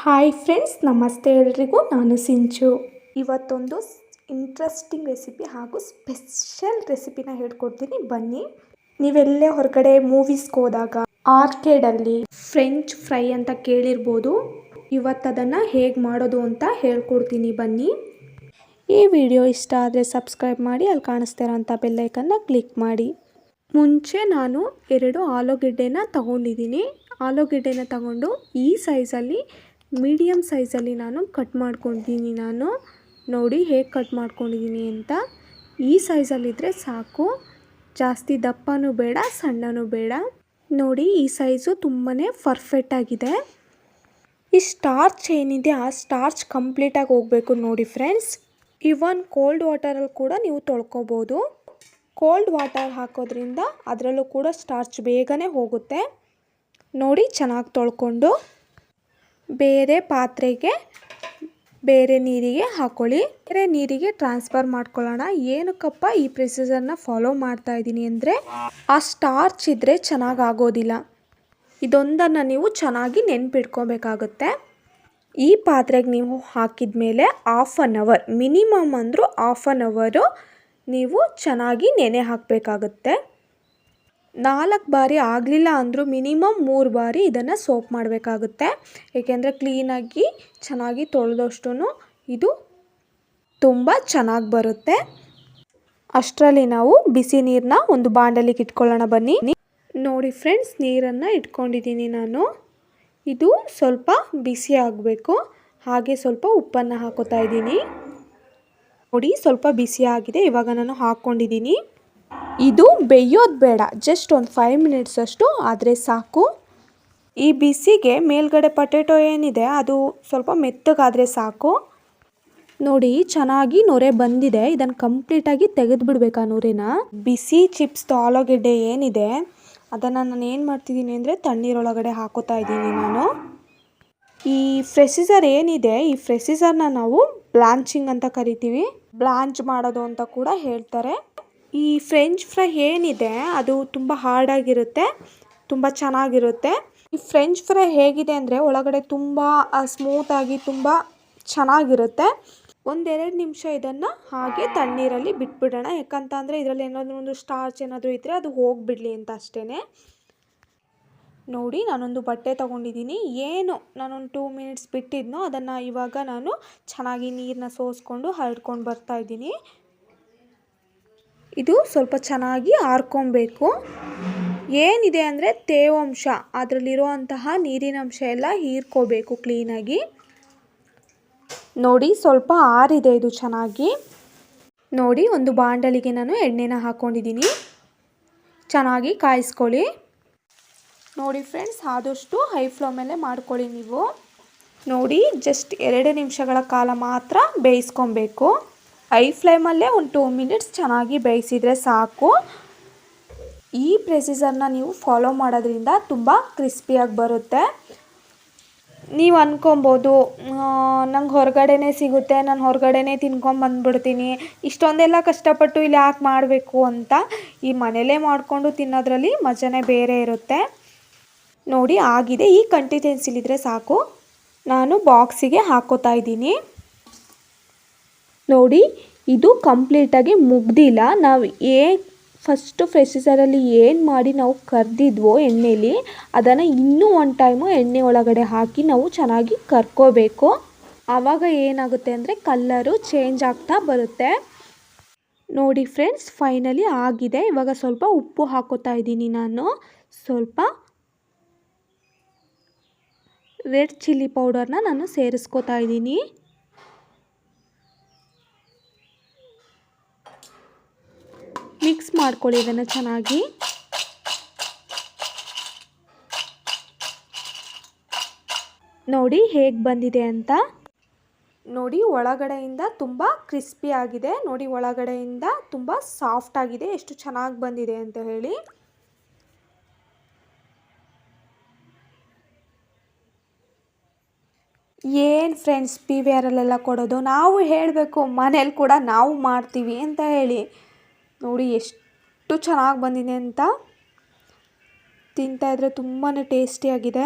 Hi friends, ನಮಸ್ತೆ ಎಲ್ರಿಗೂ. ನಾನು ಸಿಂಚು. ಇವತ್ತೊಂದು ಇಂಟ್ರೆಸ್ಟಿಂಗ್ ರೆಸಿಪಿ ಹಾಗೂ ಸ್ಪೆಷಲ್ ರೆಸಿಪಿನ ಹೇಳ್ಕೊಡ್ತೀನಿ, ಬನ್ನಿ. ನೀವೆಲ್ಲೇ ಹೊರಗಡೆ ಮೂವೀಸ್ಗೆ ಹೋದಾಗ ಆರ್ಕೇಡಲ್ಲಿ ಫ್ರೆಂಚ್ ಫ್ರೈ ಅಂತ ಕೇಳಿರ್ಬೋದು. ಇವತ್ತದನ್ನು ಹೇಗೆ ಮಾಡೋದು ಅಂತ ಹೇಳ್ಕೊಡ್ತೀನಿ, ಬನ್ನಿ. ಈ ವಿಡಿಯೋ ಇಷ್ಟ ಆದರೆ ಸಬ್ಸ್ಕ್ರೈಬ್ ಮಾಡಿ, ಅಲ್ಲಿ ಕಾಣಿಸ್ತಿರೋಂಥ ಬೆಲ್ಲೈಕನ್ನ ಕ್ಲಿಕ್ ಮಾಡಿ. ಮುಂಚೆ ನಾನು 2 ಆಲೂಗೆಡ್ಡೆನ ತಗೊಂಡಿದ್ದೀನಿ. ಆಲೂಗೆಡ್ಡೆನ ತಗೊಂಡು ಈ ಸೈಜಲ್ಲಿ, ಮೀಡಿಯಮ್ ಸೈಜಲ್ಲಿ ನಾನು ಕಟ್ ಮಾಡ್ಕೊಂಡಿದ್ದೀನಿ. ನೋಡಿ ಹೇಗೆ ಕಟ್ ಮಾಡ್ಕೊಂಡಿದ್ದೀನಿ ಅಂತ. ಈ ಸೈಜಲ್ಲಿದ್ದರೆ ಸಾಕು, ಜಾಸ್ತಿ ದಪ್ಪನೂ ಬೇಡ, ಸಣ್ಣನೂ ಬೇಡ. ನೋಡಿ, ಈ ಸೈಜು ತುಂಬಾ ಪರ್ಫೆಕ್ಟಾಗಿದೆ. ಈ ಸ್ಟಾರ್ಚ್ ಏನಿದೆ, ಆ ಸ್ಟಾರ್ಚ್ ಕಂಪ್ಲೀಟಾಗಿ ಹೋಗಬೇಕು ನೋಡಿ ಫ್ರೆಂಡ್ಸ್. ಇವನ್ ಕೋಲ್ಡ್ ವಾಟರಲ್ಲಿ ಕೂಡ ನೀವು ತೊಳ್ಕೊಬೋದು. ಕೋಲ್ಡ್ ವಾಟರ್ ಹಾಕೋದ್ರಿಂದ ಅದರಲ್ಲೂ ಕೂಡ ಸ್ಟಾರ್ಚ್ ಬೇಗನೆ ಹೋಗುತ್ತೆ. ನೋಡಿ, ಚೆನ್ನಾಗಿ ತೊಳ್ಕೊಂಡು ಬೇರೆ ಪಾತ್ರೆಗೆ, ಬೇರೆ ನೀರಿಗೆ ಹಾಕ್ಕೊಳ್ಳಿ. ಬೇರೆ ನೀರಿಗೆ ಟ್ರಾನ್ಸ್ಫರ್ ಮಾಡ್ಕೊಳ್ಳೋಣ. ಏನಕ್ಕಪ್ಪ ಈ ಪ್ರೊಸೀಜರ್ನ ಫಾಲೋ ಮಾಡ್ತಾ ಇದ್ದೀನಿ ಅಂದರೆ, ಆ ಸ್ಟಾರ್ಚ್ ಇದ್ದರೆ ಚೆನ್ನಾಗಿ ಆಗೋದಿಲ್ಲ. ಇದೊಂದನ್ನು ನೀವು ಚೆನ್ನಾಗಿ ನೆನ್ಪಿಟ್ಕೋಬೇಕಾಗುತ್ತೆ. ಈ ಪಾತ್ರೆಗೆ ನೀವು ಹಾಕಿದ ಮೇಲೆ ½ ಅನ್ ಅವರ್, ಮಿನಿಮಮ್ ಅಂದರೂ ½ ಅನ್ ಅವರು ನೀವು ಚೆನ್ನಾಗಿ ನೆನೆ ಹಾಕಬೇಕಾಗುತ್ತೆ. 4 ಬಾರಿ ಆಗಲಿಲ್ಲ ಅಂದರೂ ಮಿನಿಮಮ್ 3 ಬಾರಿ ಇದನ್ನು ಸೋಪ್ ಮಾಡಬೇಕಾಗುತ್ತೆ. ಏಕೆಂದರೆ ಕ್ಲೀನಾಗಿ ಚೆನ್ನಾಗಿ ತೊಳೆದಷ್ಟು ಇದು ತುಂಬ ಚೆನ್ನಾಗಿ ಬರುತ್ತೆ. ಅಷ್ಟರಲ್ಲಿ ನಾವು ಬಿಸಿ ನೀರನ್ನ ಒಂದು ಬಾಂಡಲಿಗೆ ಇಟ್ಕೊಳ್ಳೋಣ, ಬನ್ನಿ. ನೋಡಿ ಫ್ರೆಂಡ್ಸ್, ನೀರನ್ನು ಇಟ್ಕೊಂಡಿದ್ದೀನಿ ನಾನು. ಇದು ಸ್ವಲ್ಪ ಬಿಸಿ ಆಗಬೇಕು. ಹಾಗೆ ಸ್ವಲ್ಪ ಉಪ್ಪನ್ನು ಹಾಕೋತಾ ಇದ್ದೀನಿ. ನೋಡಿ, ಸ್ವಲ್ಪ ಬಿಸಿ ಆಗಿದೆ. ಇವಾಗ ನಾನು ಹಾಕ್ಕೊಂಡಿದ್ದೀನಿ. ಇದು ಬೇಯೋದು ಬೇಡ, ಜಸ್ಟ್ ಒಂದು 5 ಮಿನಿಟ್ಸ್ ಅಷ್ಟು ಆದರೆ ಸಾಕು. ಈ ಬಿಸಿಗೆ ಮೇಲ್ಗಡೆ ಪೊಟೆಟೊ ಏನಿದೆ ಅದು ಸ್ವಲ್ಪ ಮೆತ್ತಗಾದರೆ ಸಾಕು. ನೋಡಿ, ಚೆನ್ನಾಗಿ ನೊರೆ ಬಂದಿದೆ. ಇದನ್ನು ಕಂಪ್ಲೀಟಾಗಿ ತೆಗೆದು ಬಿಡಬೇಕು ಆ ನೊರೆನ. ಬಿಸಿ ಚಿಪ್ಸ್ ಆಲೂಗೆಡ್ಡೆ ಏನಿದೆ ಅದನ್ನು ನಾನು ಏನು ಮಾಡ್ತಿದ್ದೀನಿ ಅಂದರೆ ತಣ್ಣೀರೊಳಗಡೆ ಹಾಕೋತಾ ಇದ್ದೀನಿ ನಾನು. ಈ ಪ್ರೊಸೀಜರ್ ಏನಿದೆ, ಈ ಪ್ರೊಸೀಜರ್ನ ನಾವು ಬ್ಲಾಂಚಿಂಗ್ ಅಂತ ಕರಿತೀವಿ. ಬ್ಲಾಂಚ್ ಮಾಡೋದು ಅಂತ ಕೂಡ ಹೇಳ್ತಾರೆ. ಈ ಫ್ರೆಂಚ್ ಫ್ರೈ ಏನಿದೆ ಅದು ತುಂಬ ಹಾರ್ಡಾಗಿರುತ್ತೆ, ತುಂಬ ಚೆನ್ನಾಗಿರುತ್ತೆ. ಈ ಫ್ರೆಂಚ್ ಫ್ರೈ ಹೇಗಿದೆ ಅಂದರೆ ಒಳಗಡೆ ತುಂಬ ಸ್ಮೂತಾಗಿ ತುಂಬ ಚೆನ್ನಾಗಿರುತ್ತೆ. 1-2 ನಿಮಿಷ ಇದನ್ನು ಹಾಗೆ ತಣ್ಣೀರಲ್ಲಿ ಬಿಟ್ಬಿಡೋಣ. ಯಾಕಂತ ಅಂದರೆ ಇದರಲ್ಲಿ ಏನಾದರೂ ಒಂದು ಸ್ಟಾರ್ಚ್ ಏನಾದರೂ ಇದ್ದರೆ ಅದು ಹೋಗಿಬಿಡಲಿ ಅಂತ ಅಷ್ಟೇ. ನೋಡಿ, ನಾನೊಂದು ಬಟ್ಟೆ ತೊಗೊಂಡಿದ್ದೀನಿ. ನಾನೊಂದು 2 ಮಿನಿಟ್ಸ್ ಬಿಟ್ಟಿದ್ನೋ ಅದನ್ನು ಇವಾಗ ನಾನು ಚೆನ್ನಾಗಿ ನೀರನ್ನ ಸೋಸ್ಕೊಂಡು ಹರಡ್ಕೊಂಡು ಬರ್ತಾಯಿದ್ದೀನಿ. ಇದು ಸ್ವಲ್ಪ ಚೆನ್ನಾಗಿ ಆರ್ಕೊಬೇಕು. ಏನಿದೆ ಅಂದರೆ ತೇವಾಂಶ, ಅದರಲ್ಲಿರುವಂತಹ ನೀರಿನಂಶ ಎಲ್ಲ ಹೀರ್ಕೋಬೇಕು ಕ್ಲೀನಾಗಿ. ನೋಡಿ, ಸ್ವಲ್ಪ ಆರಿದೆ ಇದು ಚೆನ್ನಾಗಿ. ನೋಡಿ, ಒಂದು ಬಾಂಡಲಿಗೆ ನಾನು ಎಣ್ಣೆನ ಹಾಕ್ಕೊಂಡಿದ್ದೀನಿ. ಚೆನ್ನಾಗಿ ಕಾಯಿಸ್ಕೊಳ್ಳಿ. ನೋಡಿ ಫ್ರೆಂಡ್ಸ್, ಆದಷ್ಟು ಹೈ ಫ್ಲೇಮಲ್ಲೇ ಮಾಡ್ಕೊಳ್ಳಿ ನೀವು. ನೋಡಿ, ಜಸ್ಟ್ 2 ನಿಮಿಷಗಳ ಕಾಲ ಮಾತ್ರ ಬೇಯಿಸ್ಕೊಬೇಕು. ಹೈ ಫ್ಲೇಮಲ್ಲೇ ಒಂದು 2 ಮಿನಿಟ್ಸ್ ಚೆನ್ನಾಗಿ ಬೇಯಿಸಿದರೆ ಸಾಕು. ಈ ಪ್ರೊಸೀಜರ್ನ ನೀವು ಫಾಲೋ ಮಾಡೋದ್ರಿಂದ ತುಂಬ ಕ್ರಿಸ್ಪಿಯಾಗಿ ಬರುತ್ತೆ. ನೀವು ಅಂದ್ಕೊಬೋದು, ನಂಗೆ ಹೊರಗಡೆನೇ ಸಿಗುತ್ತೆ, ನಾನು ಹೊರಗಡೆನೇ ತಿನ್ಕೊಂಬಂದ್ಬಿಡ್ತೀನಿ, ಇಷ್ಟೊಂದೆಲ್ಲ ಕಷ್ಟಪಟ್ಟು ಇಲ್ಲಿ ಯಾಕೆ ಮಾಡಬೇಕು ಅಂತ. ಈ ಮನೇಲೇ ಮಾಡಿಕೊಂಡು ತಿನ್ನೋದ್ರಲ್ಲಿ ಮಜಾನೇ ಬೇರೆ ಇರುತ್ತೆ. ನೋಡಿ, ಆಗಿದೆ. ಈ ಕನ್ಸಿಸ್ಟೆನ್ಸಿಲಿದ್ರೆ ಸಾಕು. ನಾನು ಬಾಕ್ಸಿಗೆ ಹಾಕೋತಾ ಇದ್ದೀನಿ. ನೋಡಿ, ಇದು ಕಂಪ್ಲೀಟಾಗಿ ಮುಗ್ದಿಲ್ಲ. ನಾವು ಫಸ್ಟು ಪ್ರೊಸೀಜರಲ್ಲಿ ಏನು ಮಾಡಿ ನಾವು ಕರ್ದಿದ್ವೋ ಎಣ್ಣೆಲಿ, ಅದನ್ನು ಇನ್ನೂ ಒಂದು ಟೈಮು ಎಣ್ಣೆ ಒಳಗಡೆ ಹಾಕಿ ನಾವು ಚೆನ್ನಾಗಿ ಕರ್ಕೋಬೇಕು. ಆವಾಗ ಏನಾಗುತ್ತೆ ಅಂದರೆ ಕಲ್ಲರು ಚೇಂಜ್ ಆಗ್ತಾ ಬರುತ್ತೆ. ನೋಡಿ ಫ್ರೆಂಡ್ಸ್, ಫೈನಲಿ ಆಗಿದೆ. ಇವಾಗ ಸ್ವಲ್ಪ ಉಪ್ಪು ಹಾಕೋತಾ ಇದ್ದೀನಿ ನಾನು. ಸ್ವಲ್ಪ ರೆಡ್ ಚಿಲ್ಲಿ ಪೌಡರ್ನ ನಾನು ಸೇರಿಸ್ಕೋತಾ ಇದ್ದೀನಿ. ಮಿಕ್ಸ್ ಮಾಡ್ಕೊಳ್ಳಿ ಇದನ್ನು ಚೆನ್ನಾಗಿ. ನೋಡಿ ಹೇಗೆ ಬಂದಿದೆ ಅಂತ. ನೋಡಿ, ಒಳಗಡೆಯಿಂದ ತುಂಬ ಕ್ರಿಸ್ಪಿ ಆಗಿದೆ. ನೋಡಿ, ಒಳಗಡೆಯಿಂದ ತುಂಬ ಸಾಫ್ಟ್ ಆಗಿದೆ. ಎಷ್ಟು ಚೆನ್ನಾಗಿ ಬಂದಿದೆ ಅಂತ ಹೇಳಿ. ಏನು ಫ್ರೆಂಡ್ಸ್, PVRಲ್ಲೆಲ್ಲ ಕೊಡೋದು, ನಾವು ಹೇಳಬೇಕು ಮನೇಲಿ ಕೂಡ ನಾವು ಮಾಡ್ತೀವಿ ಅಂತ ಹೇಳಿ. ನೋಡಿ ಎಷ್ಟು ಚೆನ್ನಾಗಿ ಬಂದಿದೆ ಅಂತ. ತಿಂತಾಯಿದ್ರೆ ತುಂಬಾ ಟೇಸ್ಟಿಯಾಗಿದೆ.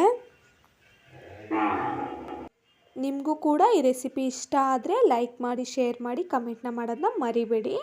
ನಿಮಗೂ ಕೂಡ ಈ ರೆಸಿಪಿ ಇಷ್ಟ ಆದರೆ ಲೈಕ್ ಮಾಡಿ, ಶೇರ್ ಮಾಡಿ, ಕಮೆಂಟ್ನ ಮಾಡೋದನ್ನ ಮರಿಬೇಡಿ.